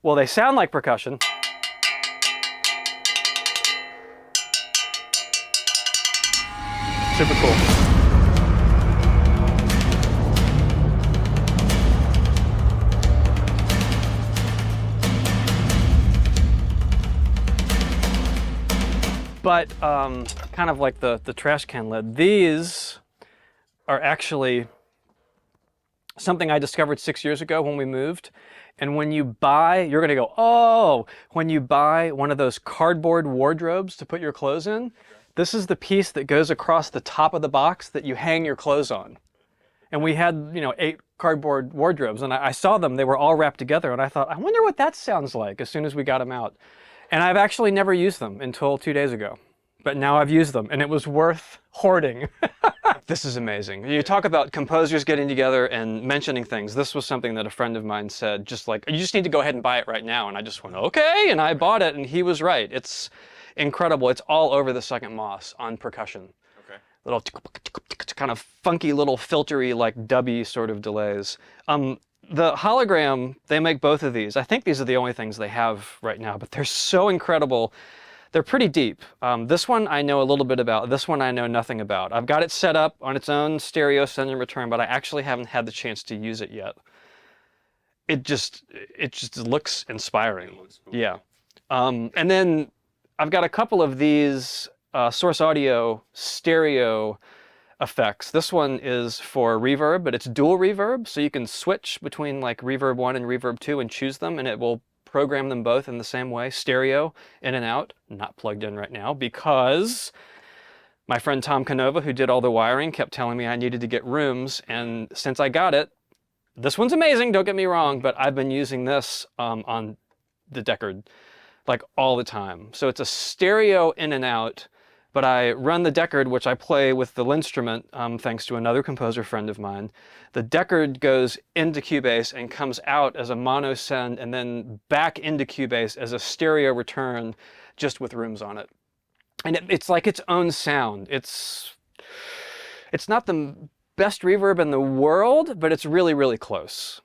Well, they sound like percussion. Super cool. But kind of like the trash can lid, these are actually something I discovered 6 years ago when we moved. And when you buy, you're gonna go, oh, when you buy one of those cardboard wardrobes to put your clothes in, this is the piece that goes across the top of the box that you hang your clothes on. And we had, 8 cardboard wardrobes, and I saw them, they were all wrapped together, and I thought, I wonder what that sounds like as soon as we got them out. And I've actually never used them until 2 days ago. But now I've used them, and it was worth hoarding. This is amazing. You talk about composers getting together and mentioning things. This was something that a friend of mine said, just like, you just need to go ahead and buy it right now. And I just went, okay, and I bought it, and he was right. It's incredible. It's all over the Second Moss on percussion. Okay. Little kind of funky little filtery, like dubby sort of delays. The hologram, they make both of these. I think these are the only things they have right now, but they're so incredible. They're pretty deep. This one I know a little bit about. This one I know nothing about. I've got it set up on its own stereo send and return, but I actually haven't had the chance to use it yet. It just looks inspiring. It looks cool. Yeah. And then I've got a couple of these Source Audio stereo effects. This one is for reverb, but it's dual reverb, so you can switch between like reverb 1 and reverb 2 and choose them, and it will program them both in the same way, stereo, in and out. Not plugged in right now because my friend Tom Canova, who did all the wiring, kept telling me I needed to get rooms, and since I got it, this one's amazing, don't get me wrong, but I've been using this on the Deckard like all the time. So it's a stereo in and out, but I run the Deckard, which I play with the Linstrument, thanks to another composer friend of mine. The Deckard goes into Cubase and comes out as a mono send and then back into Cubase as a stereo return, just with rooms on it. And it's like its own sound. It's not the best reverb in the world, but it's really, really close.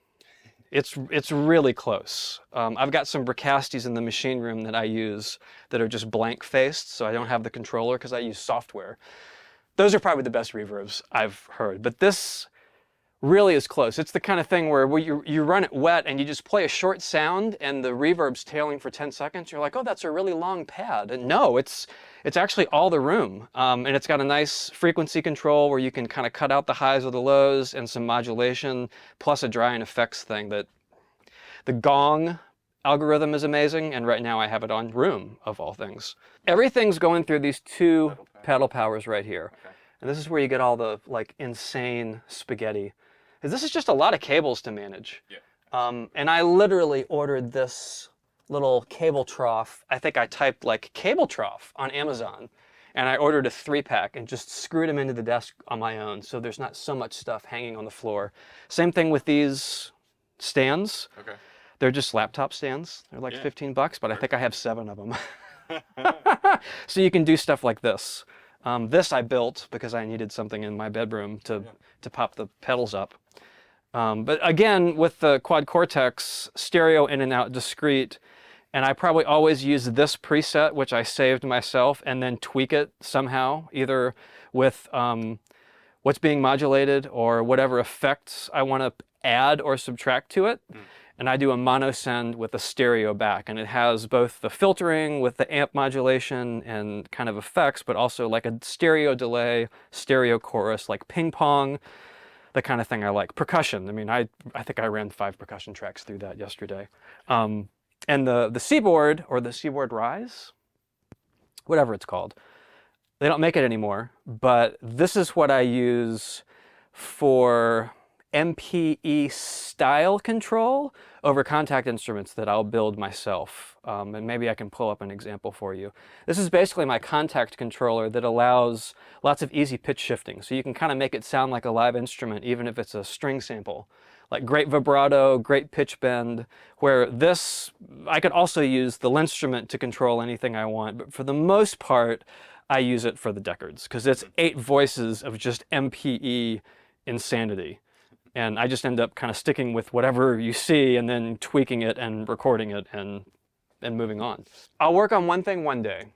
It's really close. I've got some Bricastis in the machine room that I use that are just blank faced, so I don't have the controller because I use software. Those are probably the best reverbs I've heard, but this really is close. It's the kind of thing where you run it wet and you just play a short sound and the reverb's tailing for 10 seconds. You're like, oh, that's a really long pad. And no, it's actually all the room. And it's got a nice frequency control where you can kind of cut out the highs or the lows and some modulation, plus a dry and effects thing. That the gong algorithm is amazing, and right now I have it on room, of all things. Everything's going through these 2 pedal powers right here. Okay. And this is where you get all the like insane spaghetti. This is just a lot of cables to manage. Yeah. And I literally ordered this little cable trough. I think I typed like cable trough on Amazon, and I ordered a 3-pack and just screwed them into the desk on my own, so there's not so much stuff hanging on the floor. Same thing with these stands. Okay. They're just laptop stands. They're like $15, but I think I have 7 of them. So you can do stuff like this. This I built because I needed something in my bedroom to pop the pedals up. But again, with the Quad Cortex, stereo in and out, discrete, and I probably always use this preset, which I saved myself, and then tweak it somehow, either with what's being modulated or whatever effects I want to add or subtract to it. And I do a mono send with a stereo back, and it has both the filtering with the amp modulation and kind of effects, but also like a stereo delay, stereo chorus, like ping pong, the kind of thing I like. Percussion, I mean, I think I ran 5 percussion tracks through that yesterday. And the Seaboard, or the Seaboard Rise, whatever it's called, they don't make it anymore, but this is what I use for MPE style control over contact instruments that I'll build myself. And maybe I can pull up an example for you. This is basically my contact controller that allows lots of easy pitch shifting. So you can kind of make it sound like a live instrument, even if it's a string sample. Like great vibrato, great pitch bend, where this, I could also use the Linstrument to control anything I want, but for the most part, I use it for the Deckards, because it's 8 voices of just MPE insanity. And I just end up kind of sticking with whatever you see and then tweaking it and recording it and moving on. I'll work on one thing one day.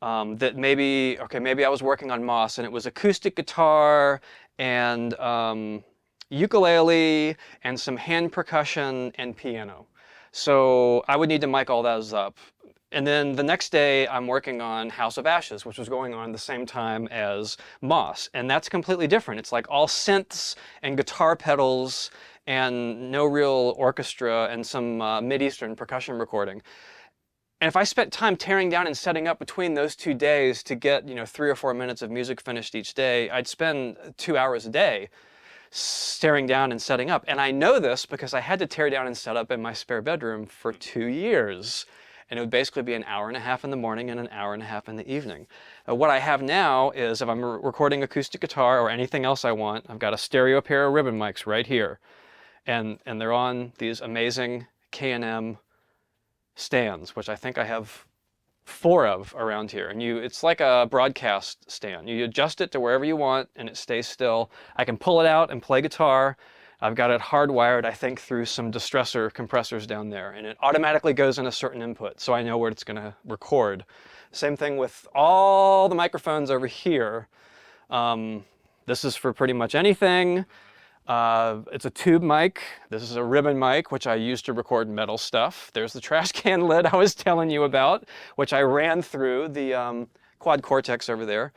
That maybe, okay, maybe I was working on Moss and it was acoustic guitar and ukulele and some hand percussion and piano. So I would need to mic all those up. And then the next day I'm working on House of Ashes, which was going on at the same time as Moss. And that's completely different. It's like all synths and guitar pedals and no real orchestra and some Mid-Eastern percussion recording. And if I spent time tearing down and setting up between those 2 days to get, 3 or 4 minutes of music finished each day, I'd spend 2 hours a day staring down and setting up. And I know this because I had to tear down and set up in my spare bedroom for 2 years. And it would basically be an hour and a half in the morning and an hour and a half in the evening. What I have now is if I'm recording acoustic guitar or anything else I want, I've got a stereo pair of ribbon mics right here. And they're on these amazing K&M stands, which I think I have 4 of around here. And it's like a broadcast stand. You adjust it to wherever you want and it stays still. I can pull it out and play guitar. I've got it hardwired, I think, through some distressor compressors down there, and it automatically goes in a certain input, so I know where it's going to record. Same thing with all the microphones over here. This is for pretty much anything. It's a tube mic. This is a ribbon mic, which I use to record metal stuff. There's the trash can lid I was telling you about, which I ran through the Quad Cortex over there.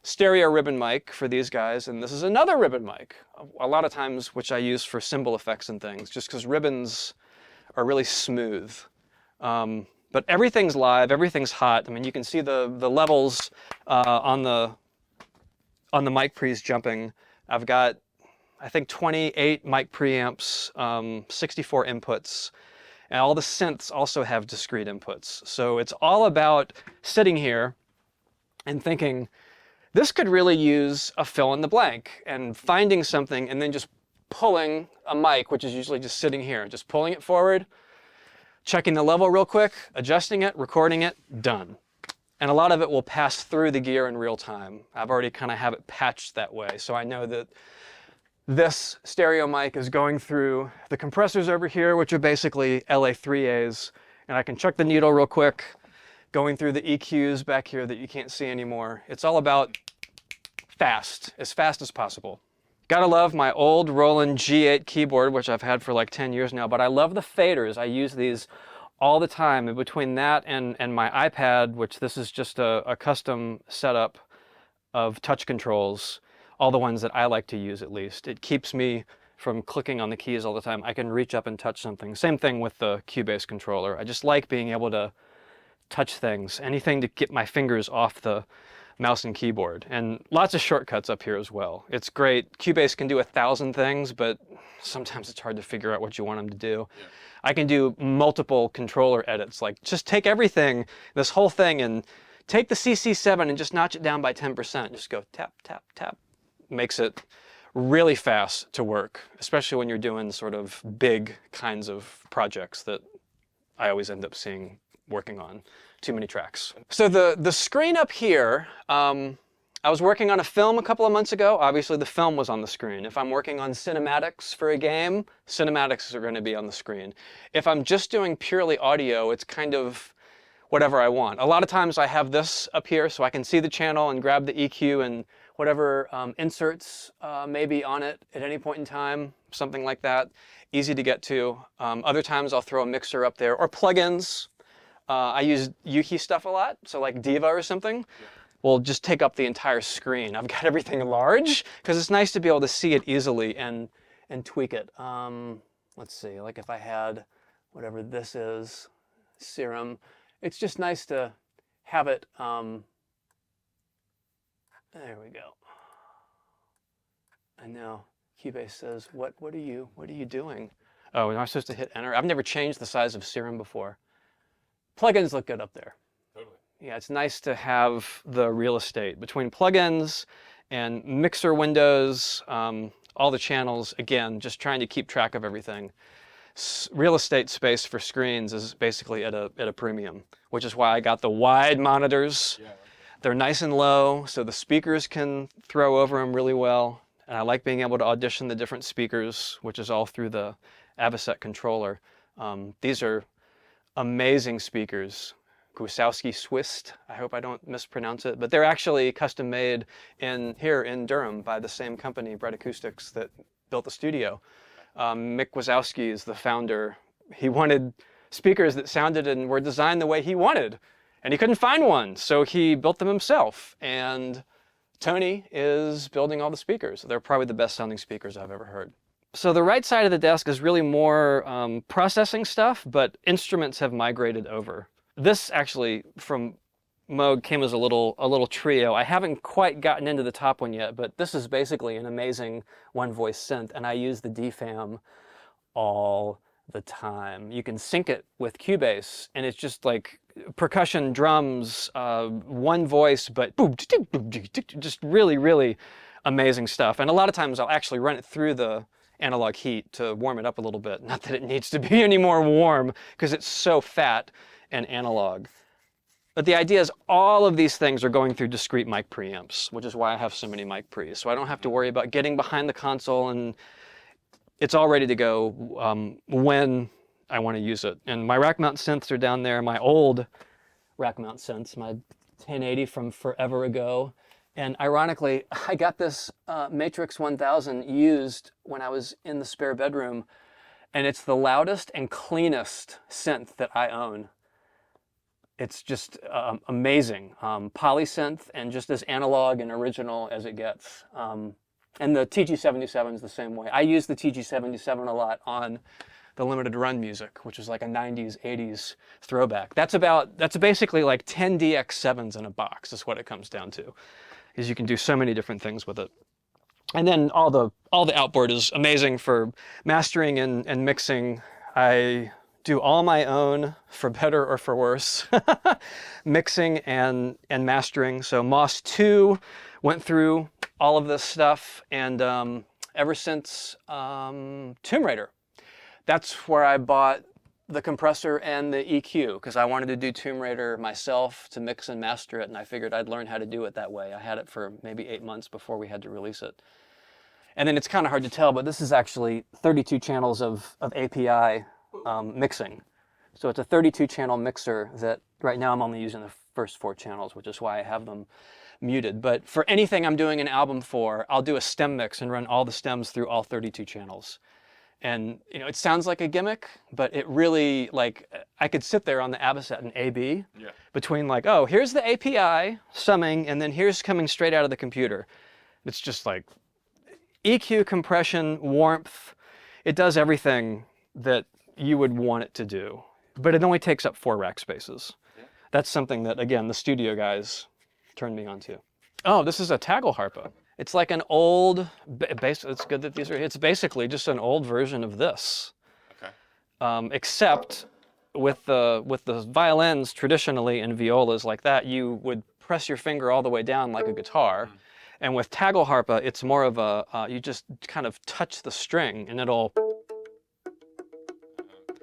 Stereo ribbon mic for these guys, and this is another ribbon mic, a lot of times which I use for cymbal effects and things, just because ribbons are really smooth. But everything's live, everything's hot. I mean, you can see the levels on the mic pre's jumping. I've got, I think, 28 mic preamps, 64 inputs, and all the synths also have discrete inputs. So it's all about sitting here and thinking, this could really use a fill in the blank and finding something and then just pulling a mic, which is usually just sitting here, just pulling it forward, checking the level real quick, adjusting it, recording it, done. And a lot of it will pass through the gear in real time. I've already kind of have it patched that way. So I know that this stereo mic is going through the compressors over here, which are basically LA3As. And I can check the needle real quick, going through the EQs back here that you can't see anymore. It's all about fast as possible. Gotta love my old Roland G8 keyboard, which I've had for like 10 years now, but I love the faders. I use these all the time. And between that and my iPad, which this is just a custom setup of touch controls, all the ones that I like to use at least, it keeps me from clicking on the keys all the time. I can reach up and touch something. Same thing with the Cubase controller. I just like being able to touch things, anything to get my fingers off the mouse and keyboard, and lots of shortcuts up here as well. It's great. Cubase can do 1,000 things, but sometimes it's hard to figure out what you want them to do. Yeah. I can do multiple controller edits, like just take everything, this whole thing, and take the CC7 and just notch it down by 10%. Just go tap, tap, tap. Makes it really fast to work, especially when you're doing sort of big kinds of projects that I always end up seeing working on too many tracks. So the screen up here, I was working on a film a couple of months ago. Obviously the film was on the screen. If I'm working on cinematics for a game, cinematics are going to be on the screen. If I'm just doing purely audio, it's kind of whatever I want. A lot of times I have this up here so I can see the channel and grab the EQ and whatever inserts may be on it at any point in time, something like that. Easy to get to. Other times I'll throw a mixer up there or plugins. I use Yuki stuff a lot, so like Diva or something will just take up the entire screen. I've got everything large because it's nice to be able to see it easily and tweak it. Let's see, like if I had whatever this is, Serum, it's just nice to have it. There we go. And now Cubase says, what are you doing? Oh, am I supposed to hit enter? I've never changed the size of Serum before. Plugins look good up there. Totally. Yeah, it's nice to have the real estate between plugins and mixer windows, all the channels. Again, just trying to keep track of everything. Real estate space for screens is basically at a premium, which is why I got the wide monitors. Yeah. They're nice and low, so the speakers can throw over them really well. and I like being able to audition the different speakers, which is all through the Avocet controller. These are amazing speakers. Gusowski Swist, I hope I don't mispronounce it, but they're actually custom made here in Durham by the same company, Acoustics, that built the studio. Mick Wazowski is the founder. He wanted speakers that sounded and were designed the way he wanted, and he couldn't find one, so he built them himself. And Tony is building all the speakers. They're probably the best sounding speakers I've ever heard. So the right side of the desk is really more processing stuff, but instruments have migrated over. This actually from Moog came as a little trio. I haven't quite gotten into the top one yet, but this is basically an amazing one-voice synth, and I use the DFAM all the time. You can sync it with Cubase, and it's just like percussion, drums, one voice, but boom, just really, really amazing stuff. And a lot of times I'll actually run it through the analog heat to warm it up a little bit. Not that it needs to be any more warm, because it's so fat and analog. But the idea is all of these things are going through discrete mic preamps, which is why I have so many mic pre's. So I don't have to worry about getting behind the console, and it's all ready to go when I want to use it. And my rack mount synths are down there, my old rack mount synths, my 1080 from forever ago. And ironically, I got this Matrix 1000 used when I was in the spare bedroom, and it's the loudest and cleanest synth that I own. It's just amazing. Polysynth, and just as analog and original as it gets. And the TG77 is the same way. I use the TG77 a lot on the limited run music, which is like a 90s, 80s throwback. That's basically like 10 DX7s in a box is what it comes down to, because you can do so many different things with it. And then all the Outboard is amazing for mastering and mixing. I do all my own, for better or for worse, mixing and mastering. So Moss 2 went through all of this stuff, and ever since Tomb Raider, that's where I bought the compressor and the EQ, because I wanted to do Tomb Raider myself to mix and master it, and I figured I'd learn how to do it that way. I had it for maybe 8 months before we had to release it. And then it's kind of hard to tell, but this is actually 32 channels of API mixing. So it's a 32 channel mixer that right now I'm only using the first 4 channels, which is why I have them muted. But for anything I'm doing an album for, I'll do a stem mix and run all the stems through all 32 channels. And you know, it sounds like a gimmick, but it really, like, I could sit there on the Avocet and A/B between like, oh, here's the API summing, and then here's coming straight out of the computer. It's just like EQ, compression, warmth. It does everything that you would want it to do, but it only takes up 4 rack spaces. That's something that, again, the studio guys turned me on to. Oh, this is a Tagelharpa. It's like an old, it's good that these are, it's basically just an old version of this. Okay. Except with the violins traditionally and violas like that, you would press your finger all the way down like a guitar. And with Tagelharpa, it's more of a, you just kind of touch the string and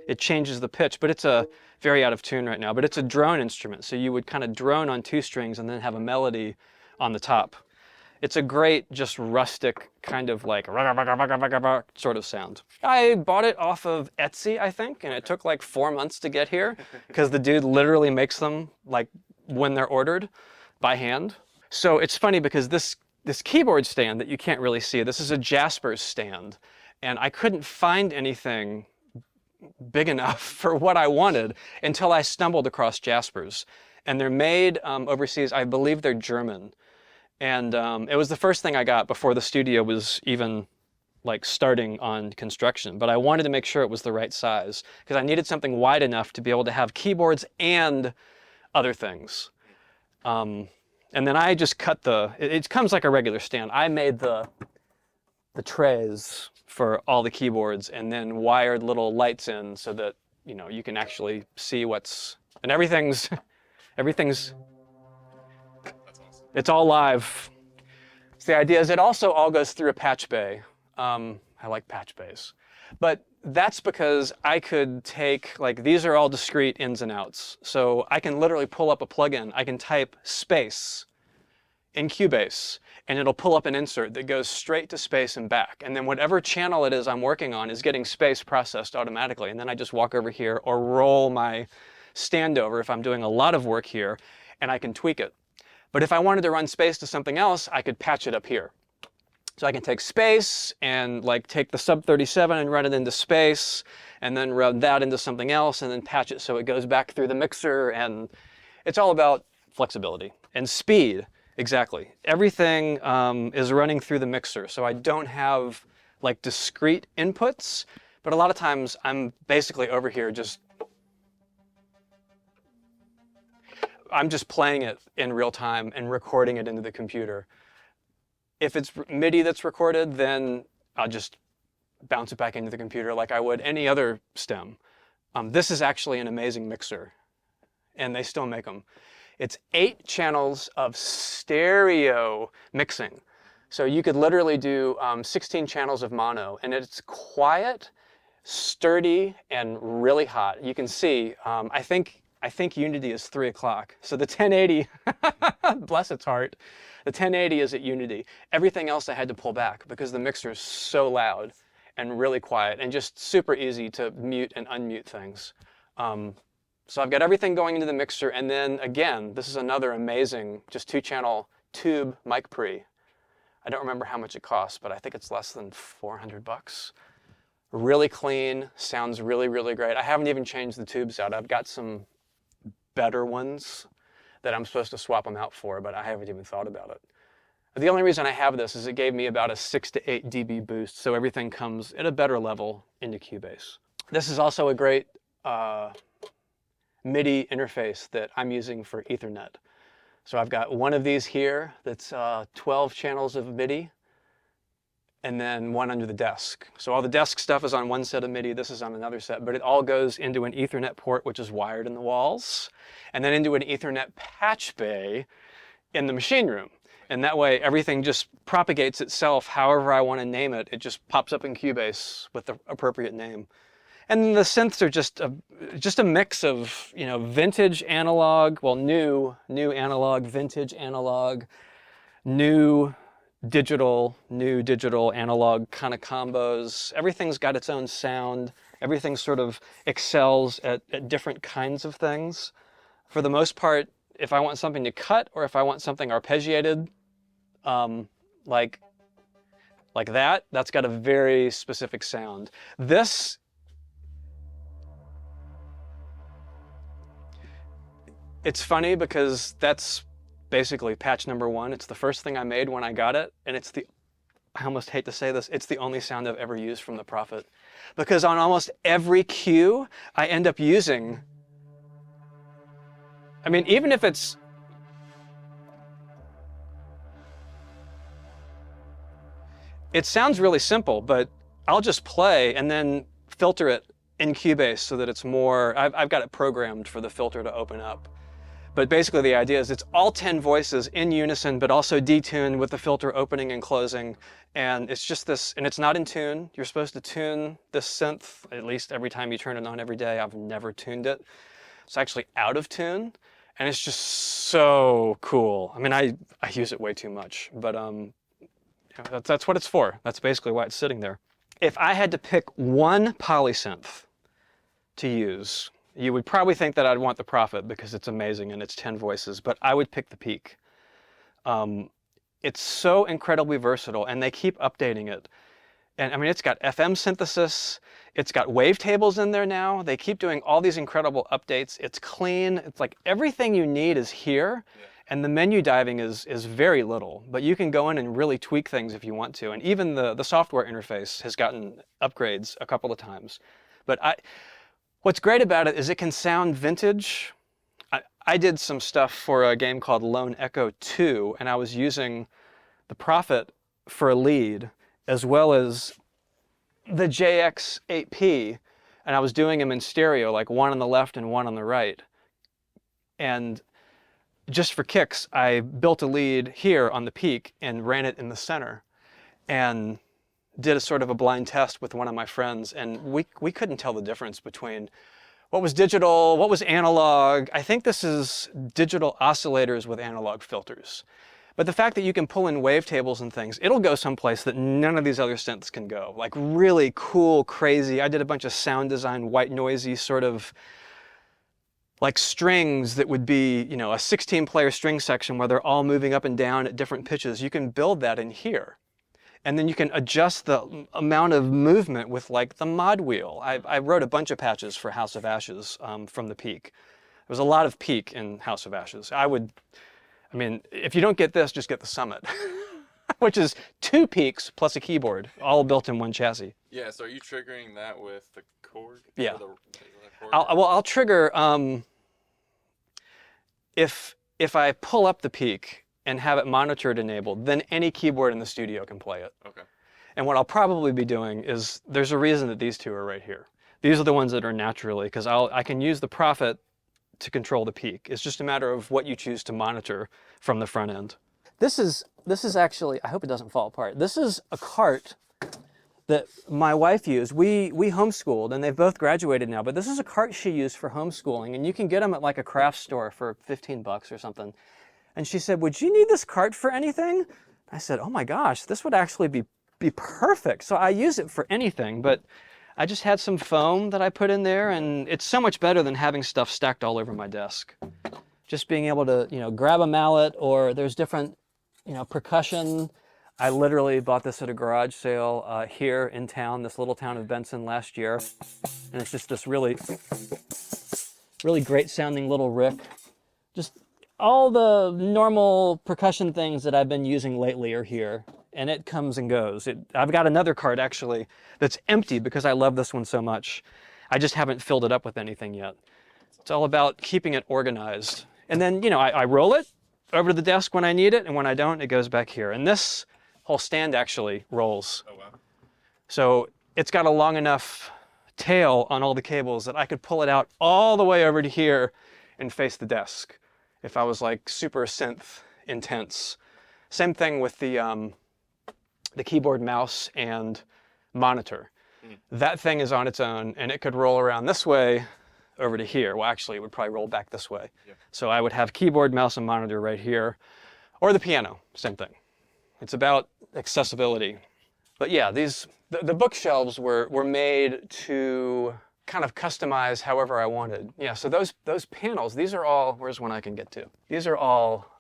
it changes the pitch, but it's a very out of tune right now, but it's a drone instrument. So you would kind of drone on 2 strings and then have a melody on the top. It's a great, just rustic kind of like sort of sound. I bought it off of Etsy, I think, and it took like 4 months to get here because the dude literally makes them like when they're ordered by hand. So it's funny because this keyboard stand that you can't really see, this is a Jasper's stand, and I couldn't find anything big enough for what I wanted until I stumbled across Jasper's. And they're made overseas. I believe they're German. And it was the first thing I got before the studio was even like starting on construction. But I wanted to make sure it was the right size because I needed something wide enough to be able to have keyboards and other things. And then I just cut it comes like a regular stand. I made the trays for all the keyboards and then wired little lights in so that, you know, you can actually see and everything's, that's awesome. It's all live. So the idea is it also all goes through a patch bay. I like patch bays. But that's because I could take, like, these are all discrete ins and outs. So I can literally pull up a plugin. I can type space in Cubase, and it'll pull up an insert that goes straight to space and back. And then whatever channel it is I'm working on is getting space processed automatically. And then I just walk over here or roll my stand over if I'm doing a lot of work here, and I can tweak it. But if I wanted to run space to something else, I could patch it up here. So I can take space and like take the sub 37 and run it into space, and then run that into something else, and then patch it so it goes back through the mixer. And it's all about flexibility and speed. Exactly. Everything is running through the mixer, so I don't have like discrete inputs, but a lot of times I'm basically over here I'm just playing it in real time and recording it into the computer. If it's MIDI that's recorded, then I'll just bounce it back into the computer like I would any other stem. This is actually an amazing mixer, and they still make them. It's 8 channels of stereo mixing. So you could literally do 16 channels of mono, and it's quiet, sturdy, and really hot. You can see, I think Unity is 3 o'clock. So the 1080, bless its heart, the 1080 is at Unity. Everything else I had to pull back because the mixer is so loud and really quiet and just super easy to mute and unmute things. So I've got everything going into the mixer, and then again, this is another amazing, just 2-channel tube mic pre. I don't remember how much it costs, but I think it's less than 400 bucks. Really clean, sounds really, really great. I haven't even changed the tubes out. I've got some better ones that I'm supposed to swap them out for, but I haven't even thought about it. The only reason I have this is it gave me about a 6 to 8 dB boost, so everything comes at a better level into Cubase. This is also a great MIDI interface that I'm using for Ethernet. So I've got one of these here that's 12 channels of MIDI, and then one under the desk. So all the desk stuff is on one set of MIDI, this is on another set, but it all goes into an Ethernet port which is wired in the walls, and then into an Ethernet patch bay in the machine room. And that way everything just propagates itself however I want to name it. It just pops up in Cubase with the appropriate name. And the synths are just a mix of, you know, vintage analog, well, new analog, vintage analog, new digital analog kind of combos. Everything's got its own sound. Everything sort of excels at different kinds of things. For the most part, if I want something to cut or if I want something arpeggiated, like that, that's got a very specific sound. This, it's funny because that's basically patch number 1. It's the first thing I made when I got it, and it's the, I almost hate to say this, it's the only sound I've ever used from the Prophet. Because on almost every cue, I end up using, I mean, even if it's, it sounds really simple, but I'll just play and then filter it in Cubase so that it's more, I've got it programmed for the filter to open up. But basically the idea is it's all 10 voices in unison, but also detuned with the filter opening and closing. And it's just this, and it's not in tune. You're supposed to tune this synth, at least every time you turn it on every day. I've never tuned it. It's actually out of tune, and it's just so cool. I mean, I use it way too much, but that's what it's for. That's basically why it's sitting there. If I had to pick one polysynth to use, you would probably think that I'd want the Prophet because it's amazing and it's 10 voices, but I would pick the Peak. It's so incredibly versatile, and they keep updating it. And I mean, it's got FM synthesis, it's got wavetables in there now. They keep doing all these incredible updates. It's clean. It's like everything you need is here. Yeah. And the menu diving is very little, but you can go in and really tweak things if you want to. And even the software interface has gotten upgrades a couple of times. But what's great about it is it can sound vintage. I did some stuff for a game called Lone Echo 2, and I was using the Prophet for a lead, as well as the JX8P, and I was doing them in stereo, like one on the left and one on the right. And just for kicks, I built a lead here on the Peak and ran it in the center, and did a sort of a blind test with one of my friends, and we couldn't tell the difference between what was digital, what was analog. I think this is digital oscillators with analog filters. But the fact that you can pull in wavetables and things, it'll go someplace that none of these other synths can go. Like really cool, crazy. I did a bunch of sound design, white noisy sort of like strings that would be, you know, a 16-player string section where they're all moving up and down at different pitches. You can build that in here. And then you can adjust the amount of movement with like the mod wheel. I wrote a bunch of patches for House of Ashes from the Peak. There was a lot of Peak in House of Ashes. I mean, if you don't get this, just get the Summit, which is 2 Peaks plus a keyboard, all built in one chassis. Yeah, so are you triggering that with the Korg? Yeah. Well, I'll trigger, if I pull up the Peak and have it monitored enabled, then any keyboard in the studio can play it. Okay. And what I'll probably be doing is, there's a reason that these 2 are right here. These are the ones that are naturally, because I can use the Prophet to control the Peak. It's just a matter of what you choose to monitor from the front end. This is actually, I hope it doesn't fall apart. This is a cart that my wife used. We homeschooled, and they've both graduated now, but this is a cart she used for homeschooling, and you can get them at like a craft store for 15 bucks or something. And she said, would you need this cart for anything? I said, oh my gosh, this would actually be perfect. So I use it for anything, but I just had some foam that I put in there, and it's so much better than having stuff stacked all over my desk. Just being able to, you know, grab a mallet, or there's different, you know, percussion. I literally bought this at a garage sale here in town, this little town of Benson last year. And it's just this really great sounding little rick. Just all the normal percussion things that I've been using lately are here, and it comes and goes. I've got another cart actually that's empty because I love this one so much. I just haven't filled it up with anything yet. It's all about keeping it organized. And then, you know, I roll it over to the desk when I need it, and when I don't, it goes back here. And this whole stand actually rolls. Oh, wow. So it's got a long enough tail on all the cables that I could pull it out all the way over to here and face the desk if I was like super synth intense. Same thing with the keyboard, mouse, and monitor. That thing is on its own, and it could roll around this way over to here. Well, actually, it would probably roll back this way. Yeah. So I would have keyboard, mouse, and monitor right here, or the piano, same thing. It's about accessibility. But yeah, the bookshelves were made to kind of customize however I wanted. Yeah, so those panels, these are all, where's one I can get to? These are all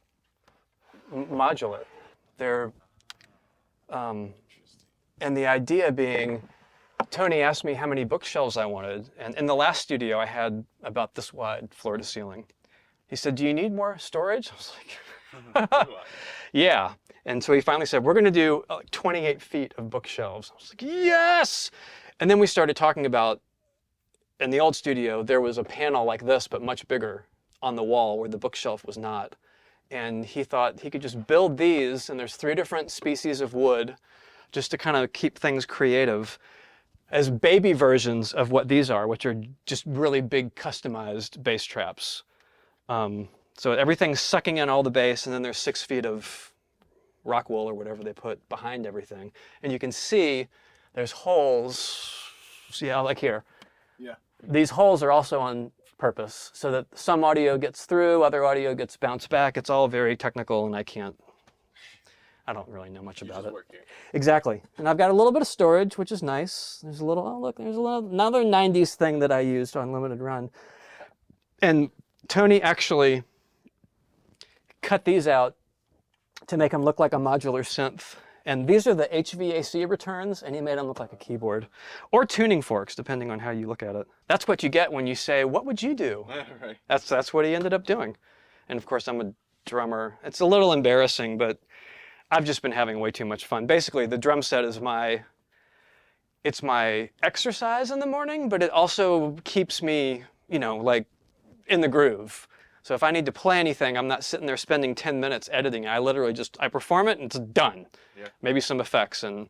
modular. They're, and the idea being, Tony asked me how many bookshelves I wanted, and in the last studio I had about this wide floor to ceiling. He said, do you need more storage? I was like, yeah. And so he finally said, we're gonna do 28 feet of bookshelves. I was like, yes! And then we started talking about, in the old studio, there was a panel like this, but much bigger on the wall where the bookshelf was not. And he thought he could just build these, and there's 3 different species of wood, just to kind of keep things creative, as baby versions of what these are, which are just really big customized bass traps. So everything's sucking in all the bass, and then there's 6 feet of rock wool or whatever they put behind everything. And you can see there's holes, see how, like here. Yeah. These holes are also on purpose so that some audio gets through, other audio gets bounced back. It's all very technical, and I don't really know much about it. Exactly. And I've got a little bit of storage, which is nice. There's a little, oh look, there's another 90s thing that I used on limited run. And Tony actually cut these out to make them look like a modular synth. And these are the HVAC returns, and he made them look like a keyboard. Or tuning forks, depending on how you look at it. That's what you get when you say, what would you do? Right. That's what he ended up doing. And of course, I'm a drummer. It's a little embarrassing, but I've just been having way too much fun. Basically, the drum set is it's my exercise in the morning, but it also keeps me, you know, like in the groove. So if I need to play anything, I'm not sitting there spending 10 minutes editing. I literally I perform it and it's done. Yeah. Maybe some effects, and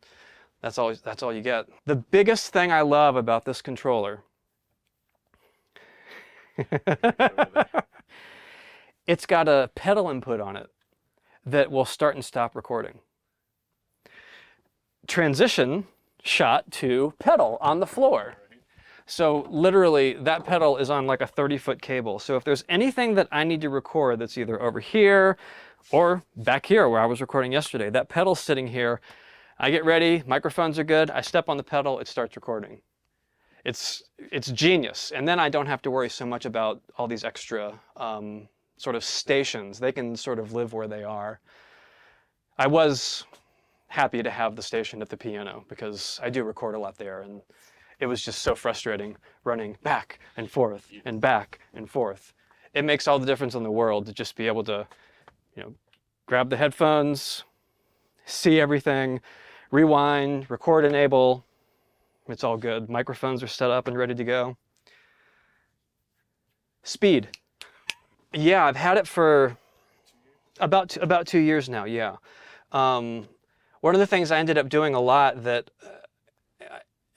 that's all you get. The biggest thing I love about this controller, it's got a pedal input on it that will start and stop recording. Transition shot to pedal on the floor. So literally that pedal is on like a 30-foot cable. So if there's anything that I need to record that's either over here or back here where I was recording yesterday, that pedal's sitting here. I get ready, microphones are good, I step on the pedal, it starts recording. It's genius. And then I don't have to worry so much about all these extra sort of stations. They can sort of live where they are. I was happy to have the station at the piano because I do record a lot there, and it was just so frustrating running back and forth and back and forth. It makes all the difference in the world to just be able to, grab the headphones, see everything, rewind, record enable. It's all good. Microphones are set up and ready to go. Speed. Yeah, I've had it for about 2 years now, yeah. One of the things I ended up doing a lot that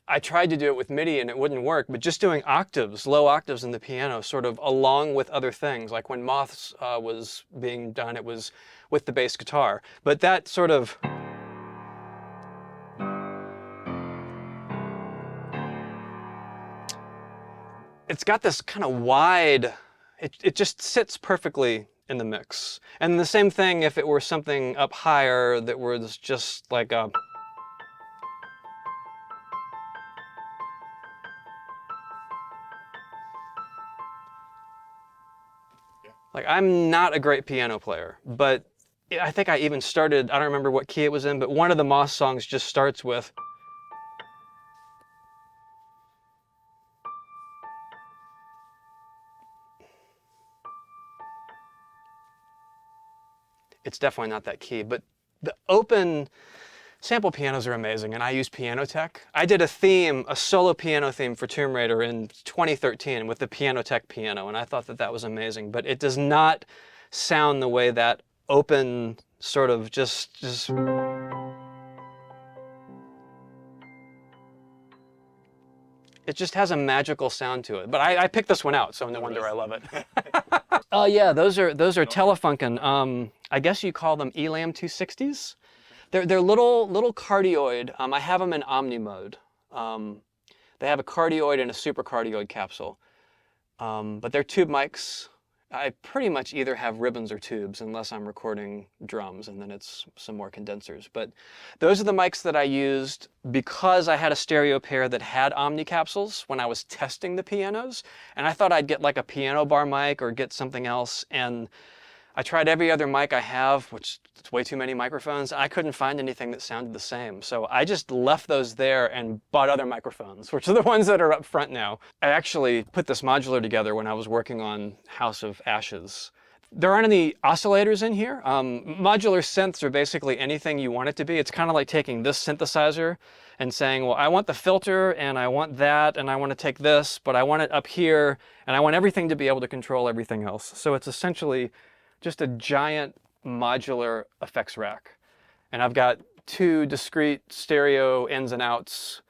I tried to do it with MIDI and it wouldn't work, but just doing octaves, low octaves in the piano, sort of along with other things. Like when Moths was being done, it was with the bass guitar. But that sort of... It's got this kind of wide, it just sits perfectly in the mix. And the same thing if it were something up higher that was just like a... Like, I'm not a great piano player, but I think I even started, I don't remember what key it was in, but one of the Moss songs just starts with... It's definitely not that key, but the open sample pianos are amazing, and I use Pianotech. I did a solo piano theme for Tomb Raider in 2013 with the Pianotech piano, and I thought that was amazing, but it does not sound the way that open sort of just... It just has a magical sound to it. But I picked this one out, so no wonder I love it. Oh yeah, those are Telefunken. I guess you call them Elam 260s. They're little cardioid. I have them in omni mode. They have a cardioid and a supercardioid capsule. But they're tube mics. I pretty much either have ribbons or tubes unless I'm recording drums, and then it's some more condensers. But those are the mics that I used because I had a stereo pair that had omni capsules when I was testing the pianos. And I thought I'd get like a piano bar mic or get something else. And I tried every other mic I have, which it's way too many microphones. I couldn't find anything that sounded the same. So I just left those there and bought other microphones, which are the ones that are up front now. I actually put this modular together when I was working on House of Ashes. There aren't any oscillators in here. Modular synths are basically anything you want it to be. It's kind of like taking this synthesizer and saying, well, I want the filter and I want that and I want to take this, but I want it up here and I want everything to be able to control everything else. So it's essentially just a giant modular effects rack. And I've got 2 discrete stereo ins and outs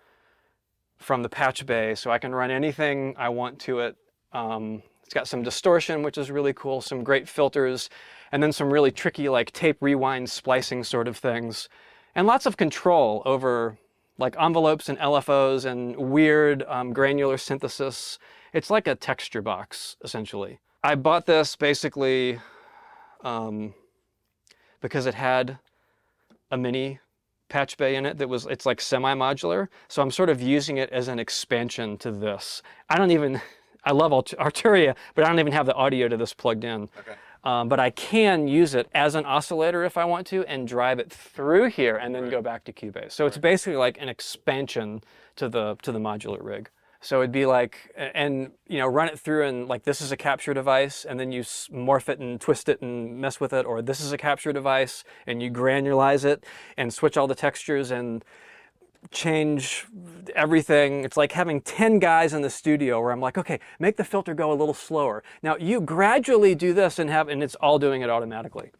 from the patch bay, so I can run anything I want to it. It's got some distortion, which is really cool, some great filters, and then some really tricky like tape rewind splicing sort of things. And lots of control over like envelopes and LFOs and weird granular synthesis. It's like a texture box, essentially. I bought this basically because it had a mini patch bay in it it's like semi-modular. So I'm sort of using it as an expansion to this. I love Arturia, but I don't even have the audio to this plugged in. Okay. But I can use it as an oscillator if I want to and drive it through here and then go back to Cubase. So it's basically like an expansion to the modular rig. So it'd be like, and run it through and like this is a capture device and then you morph it and twist it and mess with it, or this is a capture device and you granularize it and switch all the textures and change everything. It's like having 10 guys in the studio where I'm like, okay, make the filter go a little slower. Now you gradually do this and it's all doing it automatically.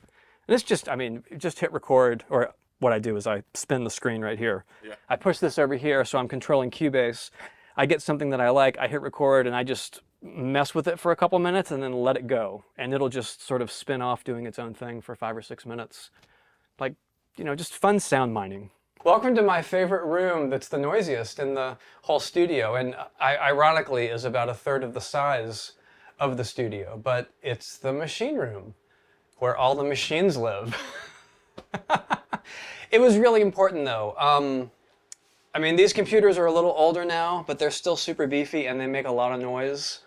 And it's just, just hit record, or what I do is I spin the screen right here. Yeah. I push this over here so I'm controlling Cubase. I get something that I like, I hit record, and I just mess with it for a couple minutes and then let it go. And it'll just sort of spin off doing its own thing for 5 or 6 minutes. Like, just fun sound mining. Welcome to my favorite room that's the noisiest in the whole studio, and ironically is about a third of the size of the studio, but it's the machine room where all the machines live. It was really important though. I mean, these computers are a little older now, but they're still super beefy and they make a lot of noise.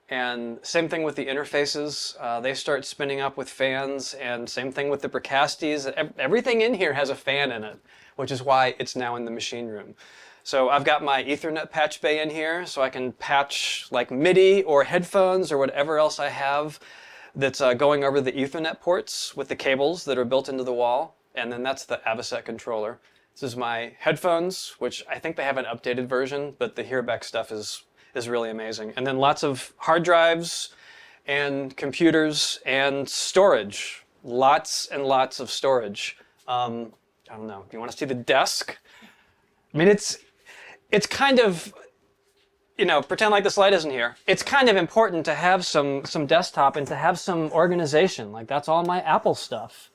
And same thing with the interfaces. They start spinning up with fans, and same thing with the Bricastes. Everything in here has a fan in it, which is why it's now in the machine room. So I've got my Ethernet patch bay in here, so I can patch like MIDI or headphones or whatever else I have that's going over the Ethernet ports with the cables that are built into the wall. And then that's the Avocet controller. This is my headphones, which I think they have an updated version, but the Hearback stuff is really amazing. And then lots of hard drives and computers and storage. Lots and lots of storage. I don't know, do you want to see the desk? I mean, it's kind of, you know, pretend like this light isn't here. It's kind of important to have some desktop and to have some organization. Like, that's all my Apple stuff.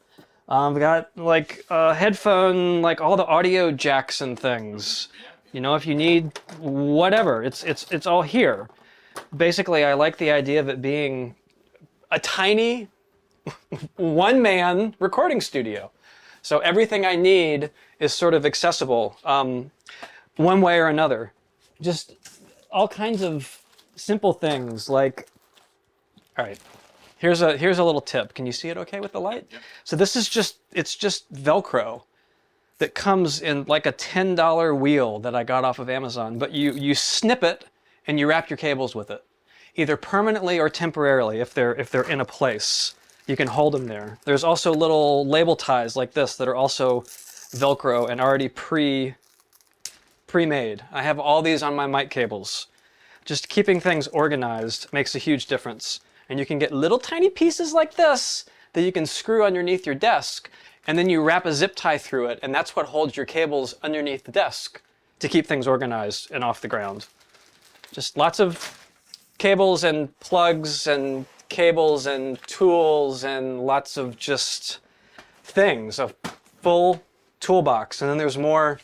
I've got like a headphone, like all the audio jacks and things. You know, if you need whatever, it's all here. Basically, I like the idea of it being a tiny one-man recording studio. So everything I need is sort of accessible one way or another. Just all kinds of simple things like, all right. Here's a little tip. Can you see it okay with the light? Yep. So this is it's just Velcro that comes in like a $10 wheel that I got off of Amazon, but you snip it and you wrap your cables with it, either permanently or temporarily if they're in a place. You can hold them there. There's also little label ties like this that are also Velcro and already pre-made. I have all these on my mic cables. Just keeping things organized makes a huge difference. And you can get little tiny pieces like this that you can screw underneath your desk, and then you wrap a zip tie through it, and that's what holds your cables underneath the desk to keep things organized and off the ground. Just lots of cables and plugs and cables and tools and lots of just things, a full toolbox. And then there's more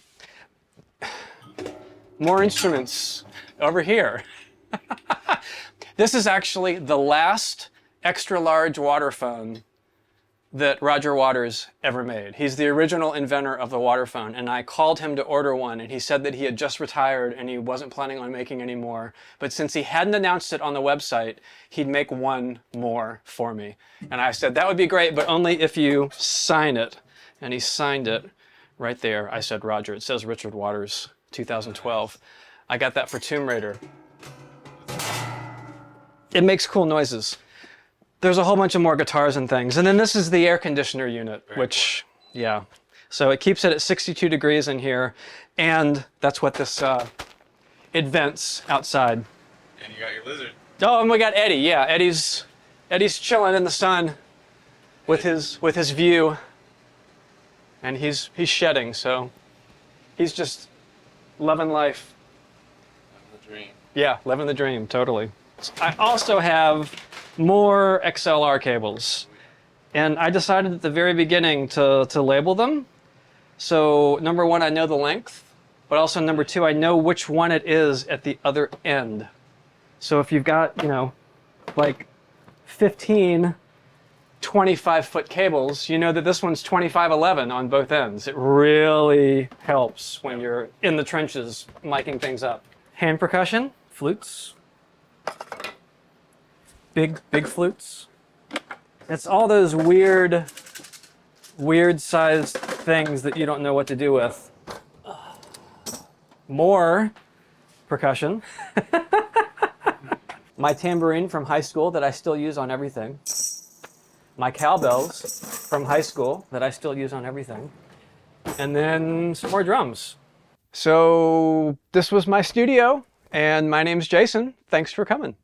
instruments over here. This is actually the last extra large water phone that Roger Waters ever made. He's the original inventor of the water phone, and I called him to order one, and he said that he had just retired and he wasn't planning on making any more. But since he hadn't announced it on the website, he'd make one more for me. And I said, that would be great, but only if you sign it. And he signed it right there. I said, Roger, it says Richard Waters, 2012. I got that for Tomb Raider. It makes cool noises. There's a whole bunch of more guitars and things. And then this is the air conditioner unit, which, yeah. So it keeps it at 62 degrees in here. And that's what this, it vents outside. And you got your lizard. Oh, and we got Eddie. Yeah, Eddie's chilling in the sun with his view. And he's shedding, so he's just loving life. Living the dream. Yeah, living the dream, totally. I also have more XLR cables, and I decided at the very beginning to label them. So number one, I know the length, but also number two, I know which one it is at the other end. So if you've got, you know, like 15 25-foot cables, you know that this one's 2511 on both ends. It really helps when you're in the trenches miking things up. Hand percussion, flutes. Big flutes. It's all those weird sized things that you don't know what to do with. More percussion. My tambourine from high school that I still use on everything. My cowbells from high school that I still use on everything. And then some more drums. So this was my studio, and my name's Jason. Thanks for coming.